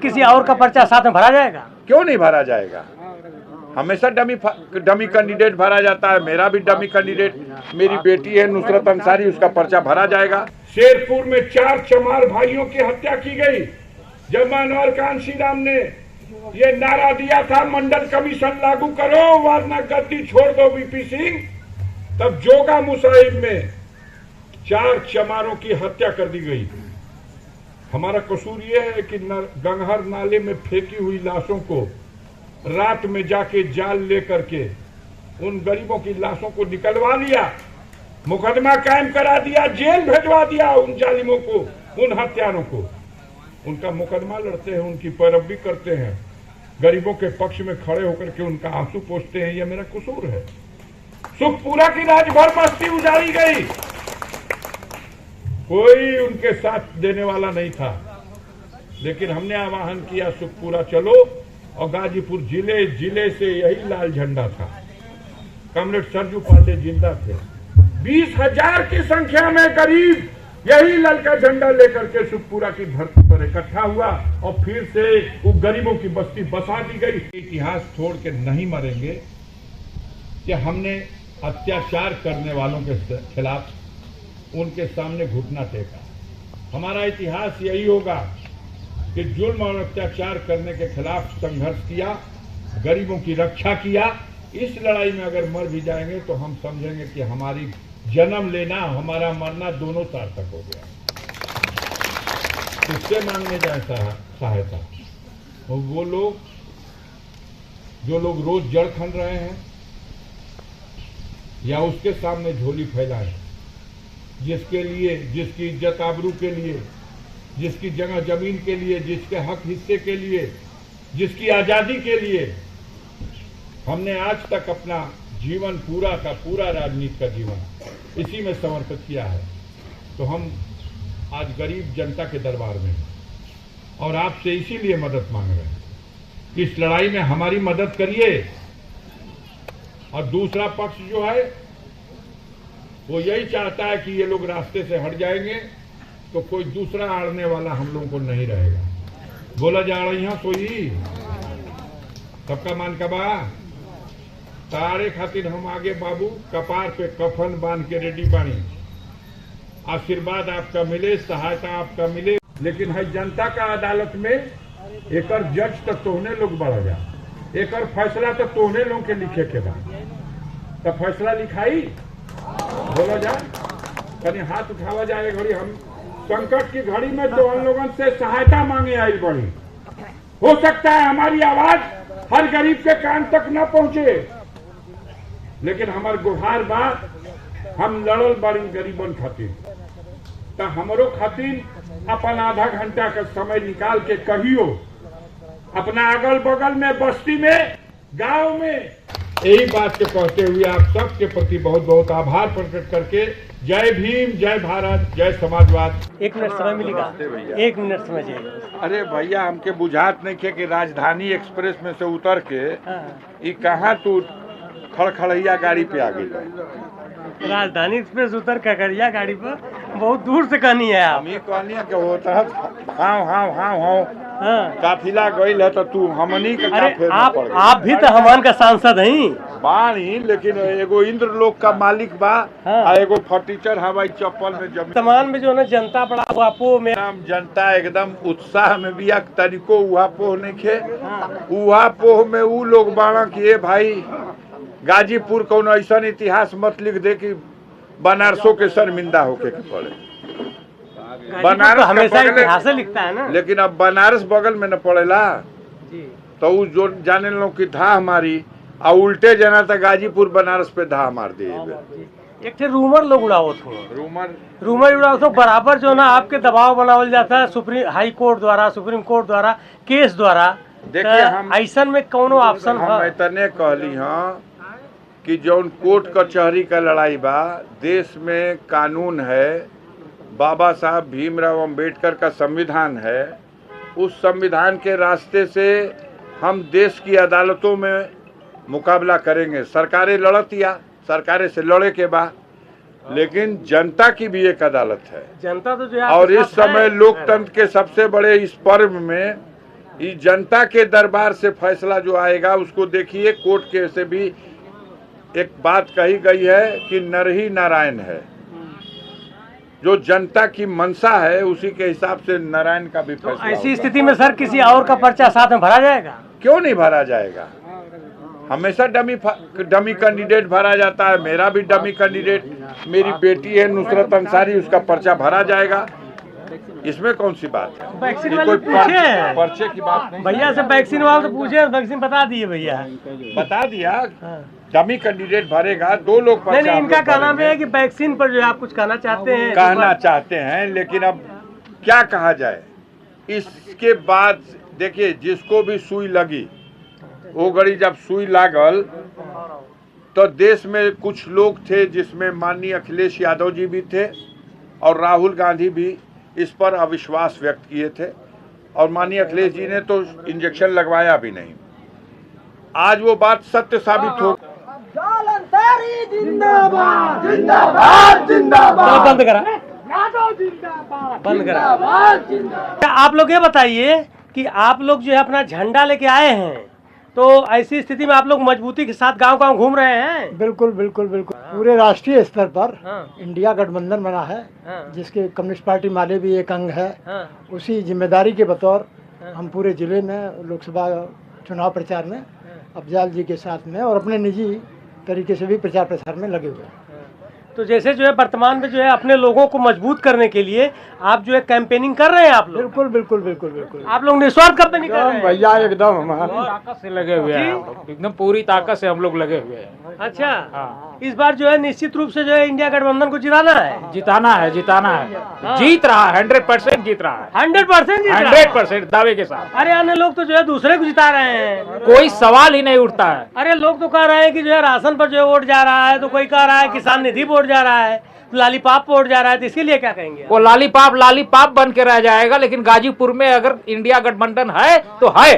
किसी और का पर्चा साथ में भरा जाएगा? क्यों नहीं भरा जाएगा? हमेशा डमी कैंडिडेट भरा जाता है। मेरा भी डमी कैंडिडेट, मेरी बेटी है नुसरत अंसारी, उसका पर्चा भरा जाएगा। शेरपुर में 4 चमार भाइयों की हत्या की गई जब मनोहर कांशी राम ने ये नारा दिया था, मंडल कमीशन लागू करो वरना गद्दी छोड़ दो वीपी सिंह। तब जोगा मुसाहिब में 4 चमारों की हत्या कर दी गई। हमारा कसूर यह है कि गंगहर नाले में फेंकी हुई लाशों को रात में जाके जाल लेकर के उन गरीबों की लाशों को निकलवा लिया, मुकदमा कायम करा दिया, जेल भेजवा दिया उन जालिमों को, उन हत्यारों को। उनका मुकदमा लड़ते हैं, उनकी पैरवी करते हैं, गरीबों के पक्ष में खड़े होकर के उनका आंसू पोंछते हैं। यह मेरा कसूर है। सुखपुरा की राजभर बस्ती उजाड़ी गई, कोई उनके साथ देने वाला नहीं था, लेकिन हमने आह्वान किया सुखपुरा चलो, और गाजीपुर जिले से यही लाल झंडा था। कमरेड सरजू पांडे जिंदा थे। 20,000 की संख्या में करीब यही ललका झंडा लेकर के सुखपुरा की धरती पर इकट्ठा हुआ और फिर से वो गरीबों की बस्ती बसा दी गई। इतिहास छोड़ के नहीं मरेंगे कि हमने अत्याचार करने वालों के खिलाफ उनके सामने घुटना टेका। हमारा इतिहास यही होगा कि जुल्म और अत्याचार करने के खिलाफ संघर्ष किया, गरीबों की रक्षा किया। इस लड़ाई में अगर मर भी जाएंगे तो हम समझेंगे कि हमारी जन्म लेना, हमारा मरना दोनों सार्थक हो गया। किससे मांगने जाए सहायता? वो लोग जो लोग रोज जड़ खन रहे हैं या उसके सामने झोली फैलाएं, जिसके लिए, जिसकी इज्जत आबरू के लिए, जिसकी जगह जमीन के लिए, जिसके हक हिस्से के लिए, जिसकी आजादी के लिए हमने आज तक अपना जीवन पूरा का पूरा राजनीति का जीवन इसी में समर्पित किया है, तो हम आज गरीब जनता के दरबार में हैं और आपसे इसीलिए मदद मांग रहे हैं कि इस लड़ाई में हमारी मदद करिए। और दूसरा पक्ष जो है वो यही चाहता है कि ये लोग रास्ते से हट जाएंगे तो कोई दूसरा आड़ने वाला हम लोगों को नहीं रहेगा। बोला जा रही है सोई सबका मान कबा तारे खातिर हम आगे बाबू कपार पे कफन बांध के रेडी बानी। आशीर्वाद आपका मिले, सहायता आपका मिले, लेकिन है जनता का अदालत में एकर जज तक तोहने लोग बढ़ जा, एकर फैसला तो तोहने लोग के लिखे के बाद तो फैसला लिखाई। बोला जा कहीं हाथ उठावा जाए घड़ी, हम संकट की घड़ी में तो हम लोगों से सहायता मांगे आई बड़ी। हो सकता है हमारी आवाज हर गरीब के कान तक न पहुंचे, लेकिन हमार गुहार बात हम लड़ल बाड़ी गरीबन खातिर, तो हमरो खातिर अपन आधा घंटा का समय निकाल के कहियो अपना अगल बगल में, बस्ती में, गांव में। यही बात के कहते हुए आप सबके प्रति बहुत बहुत आभार प्रकट करके जय भीम, जय भारत, जय समाजवाद। 1 मिनट समय मिलेगा? 1 मिनट समय चाहिए। अरे भैया हमके बुझात नहीं खे कि राजधानी एक्सप्रेस में से उतर के ये कहाँ तू खड़खड़ैया गाड़ी पे आ गई? राजधानी एक्सप्रेस उतर ककरिया गाड़ी पर बहुत दूर से कहनी है आप। हम ये कहनी है कि होता है हाँ काफिला गई है तो तू हमनी का अरे आप भी तो हमान का सांसद हैं बानी, लेकिन एगो इंद्रलोक का मालिक बा और एगो फर्नीचर हवाई चप्पल में जमीन सामान में जो है जनता बड़ा उहापोह में, जनता एकदम उत्साह में भी तनिको उहापोह नहीं खे। उहापोह में उ लोग बाड़ा कि ए भाई गाजीपुर कौन ऐसा इतिहास मत लिख दे कि बनारसों के शर्मिंदा होके के पड़े। बनारस तो हमेशा इतिहास लिखता है ना, लेकिन अब बनारस बगल में न पड़ेला तो उ जो जाने लोग की धा हमारी आ उल्टे जना था गाजीपुर बनारस पे धा मार दिए। एक रूमर लोग उड़ावत हो, रूमर उड़ावत हो बराबर जो ना आपके दबाव बनावल जाता है सुप्रीम हाई कोर्ट द्वारा, सुप्रीम कोर्ट द्वारा, केस द्वारा। देखिए हम ऐसा में कौनो ऑप्शन हम इतने कहली हाँ कि जौन कोर्ट कचहरी का लड़ाई बा, देश में कानून है, बाबा साहब भीमराव अंबेडकर का संविधान है, उस संविधान के रास्ते से हम देश की अदालतों में मुकाबला करेंगे। सरकारें लड़तिया, सरकारें से लड़े के बाद, लेकिन जनता की भी एक अदालत है। जनता तो जो है और इस समय लोकतंत्र के सबसे बड़े इस पर्व में इस जनता के दरबार से फैसला जो आएगा उसको देखिए। कोर्ट के से भी एक बात कही गई है कि नर ही नारायण है। जो जनता की मंशा है उसी के हिसाब से नारायण का भी फैसला ऐसी होगा। स्थिति में सर किसी और का पर्चा साथ में भरा जाएगा? क्यों नहीं भरा जाएगा? हमेशा डमी कैंडिडेट भरा जाता है। मेरा भी डमी कैंडिडेट, मेरी बेटी है नुसरत अंसारी, उसका पर्चा भरा जाएगा। इसमें कौन सी बात है? वैक्सीन ये वाले कोई पूछे हैं। पर्चे की बात नहीं। भैया से वैक्सीन वाले तो पूछे, वैक्सीन बता दिए भैया। बता दिया हाँ। डमी कैंडिडेट भरेगा, 2 लोग नहीं नहीं, आप इनका लोग कहना भरेंगे। है कि वैक्सीन पर जो है आप कुछ कहना चाहते हैं? कहना चाहते हैं, लेकिन अब क्या कहा जाए। इसके बाद देखिए, जिसको भी सुई लगी, वो घड़ी जब सुई लागल तो देश में कुछ लोग थे जिसमें माननीय अखिलेश यादव जी भी थे और राहुल गांधी भी इस पर अविश्वास व्यक्त किए थे, और माननीय अखिलेश जी ने तो इंजेक्शन लगवाया भी नहीं। आज वो बात सत्य साबित हो। जिंदाबाद जिंदाबाद जिंदाबाद। बंद करा, बंद करा। आप लोग ये बताइए कि आप लोग जो है अपना झंडा लेके आए हैं, तो ऐसी स्थिति में आप लोग मजबूती के साथ गांव-गांव घूम रहे हैं? बिल्कुल बिल्कुल बिल्कुल। पूरे राष्ट्रीय स्तर पर हाँ। इंडिया गठबंधन बना है, हाँ। जिसके कम्युनिस्ट पार्टी माले भी एक अंग है। हाँ। उसी जिम्मेदारी के बतौर हम पूरे जिले में लोकसभा चुनाव प्रचार में अफजाल जी के साथ में और अपने निजी तरीके से भी प्रचार प्रसार में लगे हुए हैं। तो जैसे जो है वर्तमान में जो है अपने लोगों को मजबूत करने के लिए आप जो है कैंपेनिंग कर रहे हैं आप लोग? बिल्कुल बिल्कुल बिल्कुल बिल्कुल। आप लोग निस्वार्थ कैंपेनिंग कर रहे हैं? भैया एकदम हमारा ताकत से लगे हुए हैं हम लोग, एकदम पूरी ताकत से हम लोग लगे हुए हैं। अच्छा, हाँ। इस बार जो है निश्चित रूप से जो है इंडिया गठबंधन को जिताना है। जिताना है, जिताना है। हाँ। जीत रहा है, 100% जीत रहा है, 100% 100% दावे के साथ। अरे अन्य लोग तो जो है दूसरे को जिता रहे हैं। कोई सवाल ही नहीं उठता है। अरे लोग तो कह रहे हैं कि जो है राशन पर जो है वोट जा रहा है, तो कोई कह रहा है किसान निधि वोट जा रहा है, लालीपाप वोट जा रहा है, तो इसके लिए क्या कहेंगे? वो लालीपाप बन के रह जाएगा, लेकिन गाजीपुर में अगर इंडिया गठबंधन है तो है।